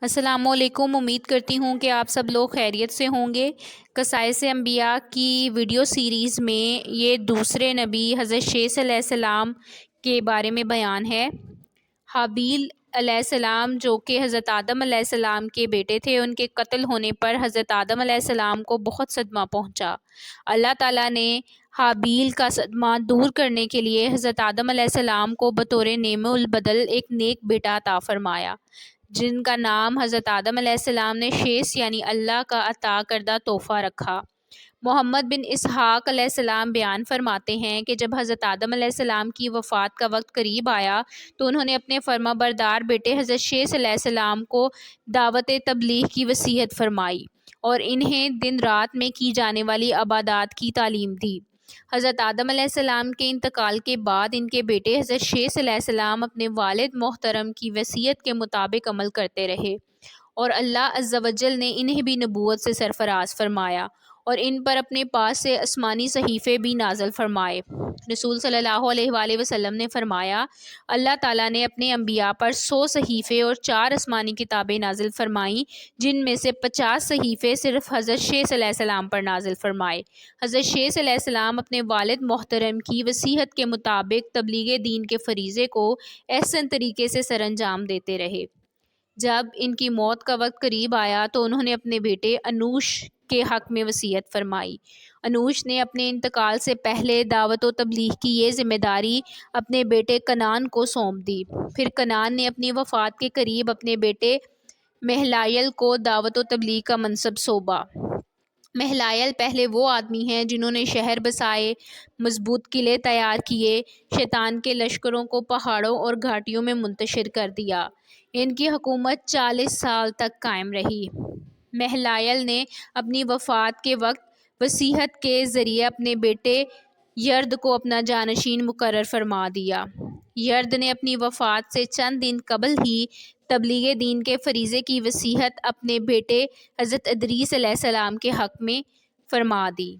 السلام علیکم، امید کرتی ہوں کہ آپ سب لوگ خیریت سے ہوں گے۔ قصائص انبیاء کی ویڈیو سیریز میں یہ دوسرے نبی حضرت شیث علیہ السلام کے بارے میں بیان ہے۔ حابیل علیہ السلام جو کہ حضرت آدم علیہ السلام کے بیٹے تھے، ان کے قتل ہونے پر حضرت آدم علیہ السلام کو بہت صدمہ پہنچا۔ اللہ تعالیٰ نے حابیل کا صدمہ دور کرنے کے لیے حضرت آدم علیہ السلام کو بطور نعم البدل ایک نیک بیٹا عطا فرمایا، جن کا نام حضرت آدم علیہ السلام نے شیث یعنی اللہ کا عطا کردہ تحفہ رکھا۔ محمد بن اسحاق علیہ السلام بیان فرماتے ہیں کہ جب حضرت آدم علیہ السلام کی وفات کا وقت قریب آیا تو انہوں نے اپنے فرما بردار بیٹے حضرت شیث علیہ السلام کو دعوت تبلیغ کی وصیت فرمائی اور انہیں دن رات میں کی جانے والی عبادات کی تعلیم دی۔ حضرت آدم علیہ السلام کے انتقال کے بعد ان کے بیٹے حضرت شیث علیہ السلام اپنے والد محترم کی وصیت کے مطابق عمل کرتے رہے اور اللہ عز و جل نے انہیں بھی نبوت سے سرفراز فرمایا اور ان پر اپنے پاس سے آسمانی صحیفے بھی نازل فرمائے۔ رسول صلی اللہ علیہ وآلہ وسلم نے فرمایا، اللہ تعالیٰ نے اپنے انبیاء پر 100 صحیفے اور 4 آسمانی کتابیں نازل فرمائیں، جن میں سے 50 صحیفے صرف حضرت شیث علیہ السلام پر نازل فرمائے۔ حضرت شیث علیہ السلام اپنے والد محترم کی وصیت کے مطابق تبلیغ دین کے فریضے کو احسن طریقے سے سر انجام دیتے رہے۔ جب ان کی موت کا وقت قریب آیا تو انہوں نے اپنے بیٹے انوش کے حق میں وصیت فرمائی۔ انوش نے اپنے انتقال سے پہلے دعوت و تبلیغ کی یہ ذمہ داری اپنے بیٹے کنعان کو سونپ دی۔ پھر کنعان نے اپنی وفات کے قریب اپنے بیٹے مہلائیل کو دعوت و تبلیغ کا منصب سونپا۔ مہلائیل پہلے وہ آدمی ہیں جنہوں نے شہر بسائے، مضبوط قلعے تیار کیے، شیطان کے لشکروں کو پہاڑوں اور گھاٹیوں میں منتشر کر دیا۔ ان کی حکومت 40 سال تک قائم رہی۔ مہلائیل نے اپنی وفات کے وقت وصیت کے ذریعے اپنے بیٹے یرد کو اپنا جانشین مقرر فرما دیا۔ یرد نے اپنی وفات سے چند دن قبل ہی تبلیغ دین کے فریضے کی وصیت اپنے بیٹے حضرت ادریس علیہ السلام کے حق میں فرما دی۔